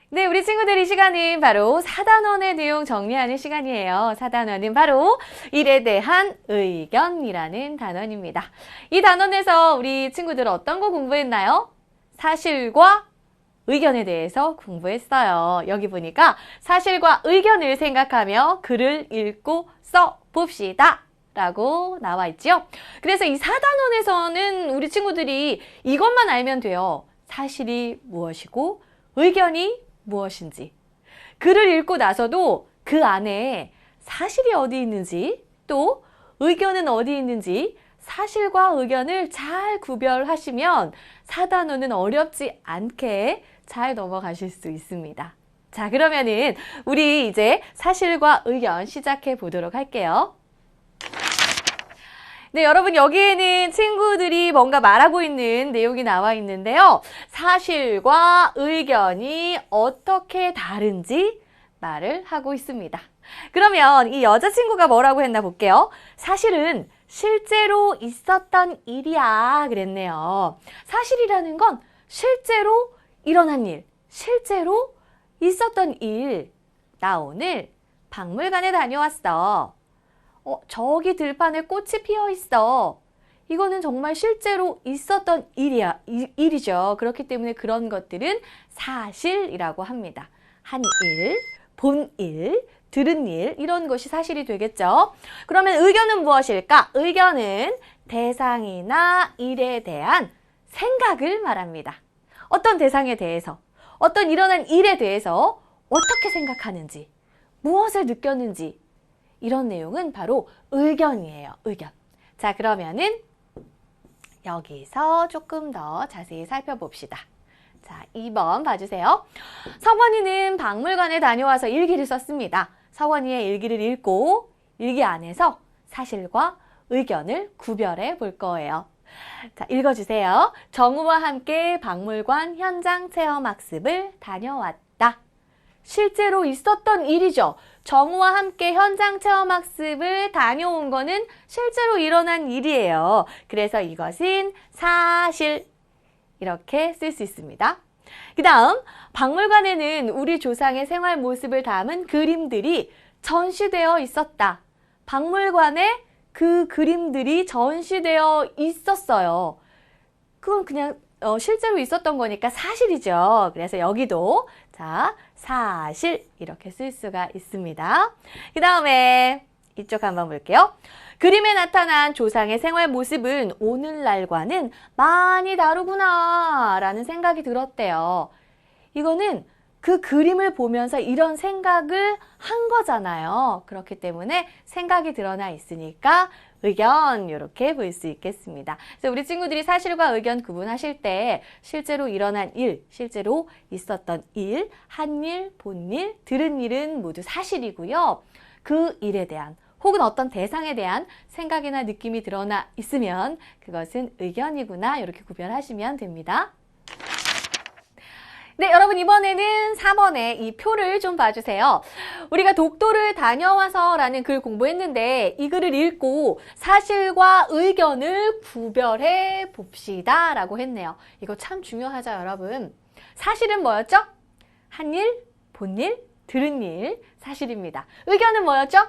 네, 우리 친구들 이 시간은 바로 4단원의 내용 정리하는 시간이에요. 4단원은 바로 일에 대한 의견이라는 단원입니다. 이 단원에서 우리 친구들 어떤 거 공부했나요? 사실과 의견에 대해서 공부했어요. 여기 보니까 사실과 의견을 생각하며 글을 읽고 써봅시다 라고 나와 있죠. 그래서 이 4단원에서는 우리 친구들이 이것만 알면 돼요. 사실이 무엇이고 의견이 무엇인지. 글을 읽고 나서도 그 안에 사실이 어디 있는지 또 의견은 어디 있는지 사실과 의견을 잘 구별하시면 4단원은 어렵지 않게 잘 넘어가실 수 있습니다. 자, 그러면은 우리 이제 사실과 의견 시작해 보도록 할게요. 네, 여러분 여기에는 친구들이 뭔가 말하고 있는 내용이 나와 있는데요. 사실과 의견이 어떻게 다른지 말을 하고 있습니다. 그러면 이 여자친구가 뭐라고 했나 볼게요. 사실은 실제로 있었던 일이야 그랬네요. 사실이라는 건 실제로 일어난 일, 실제로 있었던 일. 나 오늘 박물관에 다녀왔어. 저기 들판에 꽃이 피어 있어. 이거는 정말 실제로 있었던 일이죠. 그렇기 때문에 그런 것들은 사실이라고 합니다. 한 일, 본 일, 들은 일, 이런 것이 사실이 되겠죠. 그러면 의견은 무엇일까? 의견은 대상이나 일에 대한 생각을 말합니다. 어떤 대상에 대해서, 어떤 일어난 일에 대해서 어떻게 생각하는지, 무엇을 느꼈는지, 이런 내용은 바로 의견이에요. 의견. 자, 그러면은 여기서 조금 더 자세히 살펴봅시다. 자, 2번 봐주세요. 서원이는 박물관에 다녀와서 일기를 썼습니다. 서원이의 일기를 읽고 일기 안에서 사실과 의견을 구별해 볼 거예요. 자, 읽어주세요. 정우와 함께 박물관 현장 체험학습을 다녀왔다. 실제로 있었던 일이죠. 정우와 함께 현장 체험학습을 다녀온 거는 실제로 일어난 일이에요. 그래서 이것은 사실, 이렇게 쓸 수 있습니다. 그 다음, 박물관에는 우리 조상의 생활 모습을 담은 그림들이 전시되어 있었다. 박물관에 그 그림들이 전시되어 있었어요. 그건 그냥 실제로 있었던 거니까 사실이죠. 그래서 여기도 자, 사실 이렇게 쓸 수가 있습니다. 그 다음에 이쪽 한번 볼게요. 그림에 나타난 조상의 생활 모습은 오늘날과는 많이 다르구나 라는 생각이 들었대요. 이거는 그 그림을 보면서 이런 생각을 한 거잖아요. 그렇기 때문에 생각이 드러나 있으니까 의견 이렇게 볼 수 있겠습니다. 그래서 우리 친구들이 사실과 의견 구분하실 때 실제로 일어난 일, 실제로 있었던 일, 한 일, 본 일, 들은 일은 모두 사실이고요. 그 일에 대한 혹은 어떤 대상에 대한 생각이나 느낌이 드러나 있으면 그것은 의견이구나 이렇게 구별하시면 됩니다. 네, 여러분 이번에는 4번에 이 표를 좀 봐주세요. 우리가 독도를 다녀와서 라는 글 공부했는데 이 글을 읽고 사실과 의견을 구별해 봅시다 라고 했네요. 이거 참 중요하죠, 여러분. 사실은 뭐였죠? 한 일, 본 일, 들은 일, 사실입니다. 의견은 뭐였죠?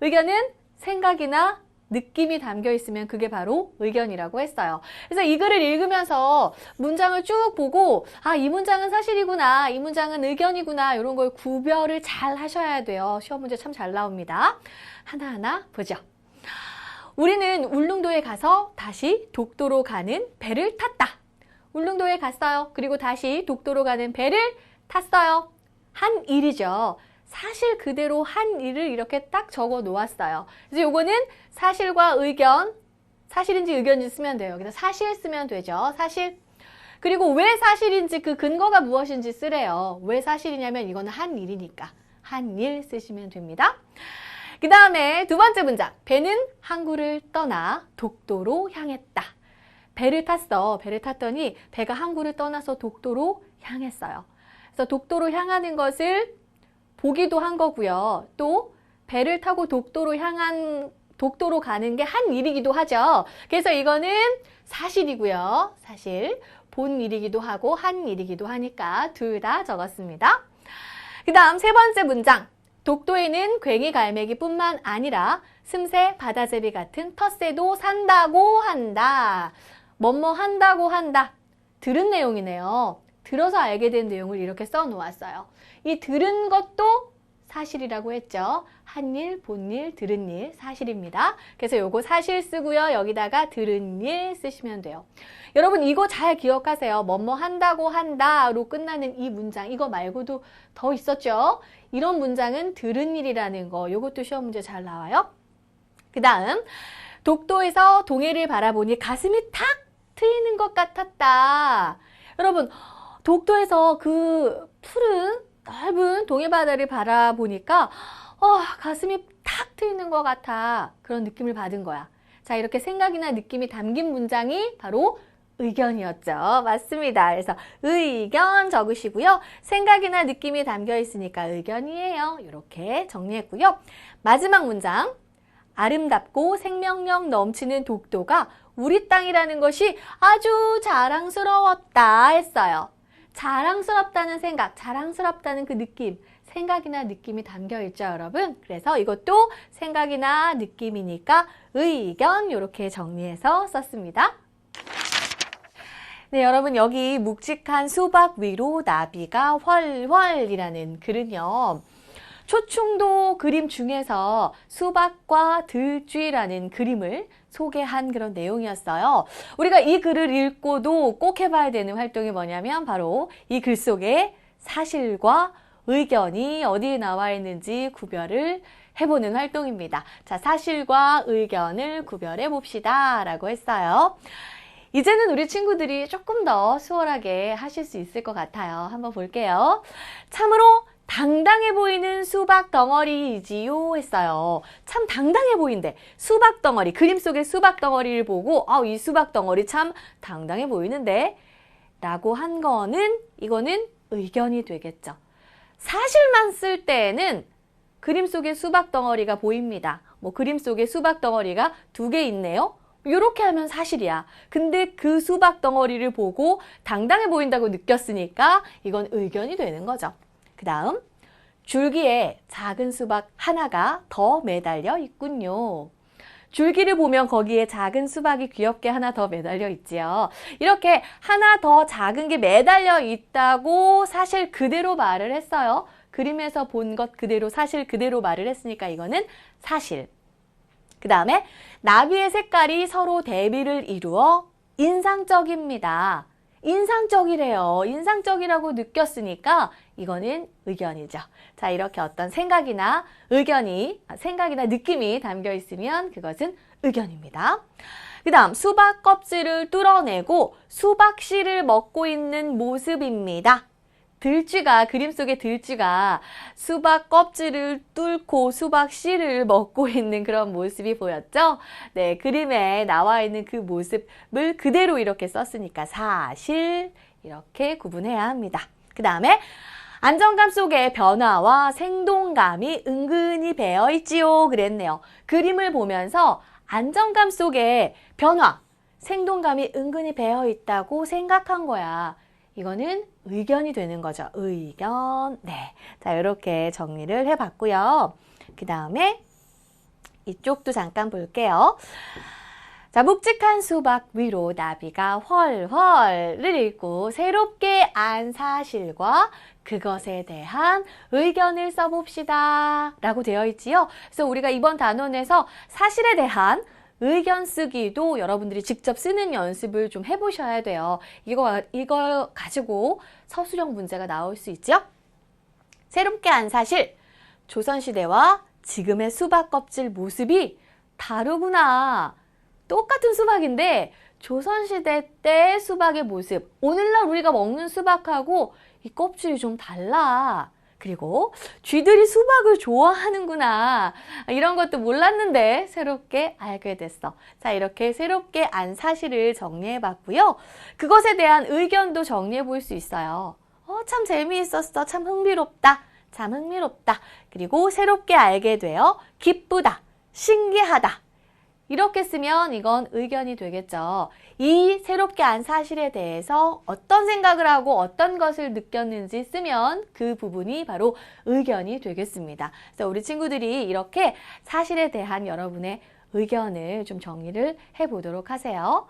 의견은 생각이나 느낌이 담겨 있으면 그게 바로 의견이라고 했어요. 그래서 이 글을 읽으면서 문장을 쭉 보고 이 문장은 사실이구나, 이 문장은 의견이구나 이런 걸 구별을 잘 하셔야 돼요. 시험 문제 참 잘 나옵니다. 하나하나 보죠. 우리는 울릉도에 가서 다시 독도로 가는 배를 탔다. 울릉도에 갔어요. 그리고 다시 독도로 가는 배를 탔어요. 한 일이죠. 사실 그대로 한 일을 이렇게 딱 적어 놓았어요. 그래서 요거는 사실과 의견, 사실인지 의견인지 쓰면 돼요. 그래서 사실 쓰면 되죠. 사실. 그리고 왜 사실인지 그 근거가 무엇인지 쓰래요. 왜 사실이냐면 이거는 한 일이니까. 한 일 쓰시면 됩니다. 그 다음에 두 번째 문장. 배는 항구를 떠나 독도로 향했다. 배를 탔어. 배를 탔더니 배가 항구를 떠나서 독도로 향했어요. 그래서 독도로 향하는 것을 보기도 한 거고요. 또 배를 타고 독도로 향한 독도로 가는 게 한 일이기도 하죠. 그래서 이거는 사실이고요. 사실 본 일이기도 하고 한 일이기도 하니까 둘 다 적었습니다. 그 다음 세 번째 문장. 독도에는 괭이 갈매기뿐만 아니라 슴새, 바다제비 같은 텃새도 산다고 한다. 뭐뭐 한다고 한다. 들은 내용이네요. 들어서 알게 된 내용을 이렇게 써놓았어요. 이 들은 것도 사실이라고 했죠. 한 일, 본 일, 들은 일, 사실입니다. 그래서 요거 사실 쓰고요. 여기다가 들은 일 쓰시면 돼요. 여러분 이거 잘 기억하세요. 뭐뭐 한다고 한다로 끝나는 이 문장, 이거 말고도 더 있었죠. 이런 문장은 들은 일이라는 거, 요것도 시험 문제 잘 나와요. 그 다음 독도에서 동해를 바라보니 가슴이 탁 트이는 것 같았다. 여러분 독도에서 그 푸른 넓은 동해바다를 바라보니까 가슴이 탁 트이는 것 같아. 그런 느낌을 받은 거야. 자, 이렇게 생각이나 느낌이 담긴 문장이 바로 의견이었죠. 맞습니다. 그래서 의견 적으시고요. 생각이나 느낌이 담겨 있으니까 의견이에요. 이렇게 정리했고요. 마지막 문장. 아름답고 생명력 넘치는 독도가 우리 땅이라는 것이 아주 자랑스러웠다 했어요. 자랑스럽다는 생각, 자랑스럽다는 그 느낌, 생각이나 느낌이 담겨 있죠, 여러분. 그래서 이것도 생각이나 느낌이니까 의견 이렇게 정리해서 썼습니다. 네, 여러분 여기 묵직한 수박 위로 나비가 훨훨이라는 글은요. 초충도 그림 중에서 수박과 들쥐라는 그림을 소개한 그런 내용이었어요. 우리가 이 글을 읽고도 꼭 해봐야 되는 활동이 뭐냐면 바로 이 글 속에 사실과 의견이 어디에 나와 있는지 구별을 해보는 활동입니다. 자, 사실과 의견을 구별해 봅시다 라고 했어요. 이제는 우리 친구들이 조금 더 수월하게 하실 수 있을 것 같아요. 한번 볼게요. 참으로 당당해 보이는 수박 덩어리이지요 했어요. 참 당당해 보인대. 수박 덩어리, 그림 속의 수박 덩어리를 보고 이 수박 덩어리 참 당당해 보이는데 라고 한 거는 이거는 의견이 되겠죠. 사실만 쓸 때에는 그림 속에 수박 덩어리가 보입니다. 그림 속에 수박 덩어리가 2개 있네요. 이렇게 하면 사실이야. 근데 그 수박 덩어리를 보고 당당해 보인다고 느꼈으니까 이건 의견이 되는 거죠. 그 다음 줄기에 작은 수박 하나가 더 매달려 있군요. 줄기를 보면 거기에 작은 수박이 귀엽게 하나 더 매달려 있지요. 이렇게 하나 더 작은 게 매달려 있다고 사실 그대로 말을 했어요. 그림에서 본 것 그대로 사실 그대로 말을 했으니까 이거는 사실. 그 다음에 나비의 색깔이 서로 대비를 이루어 인상적입니다. 인상적이래요. 인상적이라고 느꼈으니까 이거는 의견이죠. 자, 이렇게 어떤 생각이나 느낌이 담겨 있으면 그것은 의견입니다. 그 다음 수박 껍질을 뚫어내고 수박 씨를 먹고 있는 모습입니다. 그림 속의 들쥐가 수박 껍질을 뚫고 수박 씨를 먹고 있는 그런 모습이 보였죠? 네, 그림에 나와 있는 그 모습을 그대로 이렇게 썼으니까 사실 이렇게 구분해야 합니다. 그 다음에 안정감 속에 변화와 생동감이 은근히 배어 있지요 그랬네요. 그림을 보면서 안정감 속에 변화, 생동감이 은근히 배어 있다고 생각한 거야. 이거는 의견이 되는 거죠. 의견. 네. 자, 이렇게 정리를 해봤고요. 그 다음에 이쪽도 잠깐 볼게요. 자, 묵직한 수박 위로 나비가 훨훨을 읽고 새롭게 안 사실과 그것에 대한 의견을 써봅시다 라고 되어 있지요. 그래서 우리가 이번 단원에서 사실에 대한 의견 쓰기도 여러분들이 직접 쓰는 연습을 좀 해보셔야 돼요. 이걸 가지고 서술형 문제가 나올 수 있죠. 새롭게 안 사실, 조선시대와 지금의 수박 껍질 모습이 다르구나. 똑같은 수박인데 조선시대 때 수박의 모습, 오늘날 우리가 먹는 수박하고 이 껍질이 좀 달라. 그리고 쥐들이 수박을 좋아하는구나. 이런 것도 몰랐는데 새롭게 알게 됐어. 자, 이렇게 새롭게 안 사실을 정리해 봤고요. 그것에 대한 의견도 정리해 볼 수 있어요. 참 재미있었어. 참 흥미롭다. 참 흥미롭다. 그리고 새롭게 알게 되어 기쁘다. 신기하다. 이렇게 쓰면 이건 의견이 되겠죠. 이 새롭게 안 사실에 대해서 어떤 생각을 하고 어떤 것을 느꼈는지 쓰면 그 부분이 바로 의견이 되겠습니다. 그래서 우리 친구들이 이렇게 사실에 대한 여러분의 의견을 좀 정리를 해보도록 하세요.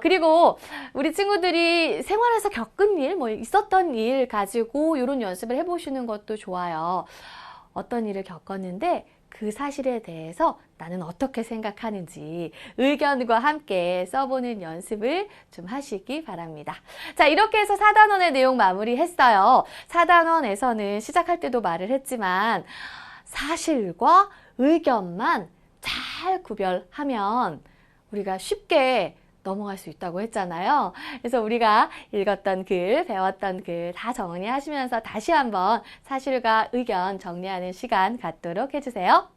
그리고 우리 친구들이 생활에서 겪은 일, 뭐 있었던 일 가지고 이런 연습을 해보시는 것도 좋아요. 어떤 일을 겪었는데 그 사실에 대해서 나는 어떻게 생각하는지 의견과 함께 써보는 연습을 좀 하시기 바랍니다. 자, 이렇게 해서 4단원의 내용 마무리했어요. 4단원에서는 시작할 때도 말을 했지만 사실과 의견만 잘 구별하면 우리가 쉽게 넘어갈 수 있다고 했잖아요. 그래서 우리가 읽었던 글, 배웠던 글 다 정리하시면서 다시 한번 사실과 의견 정리하는 시간 갖도록 해주세요.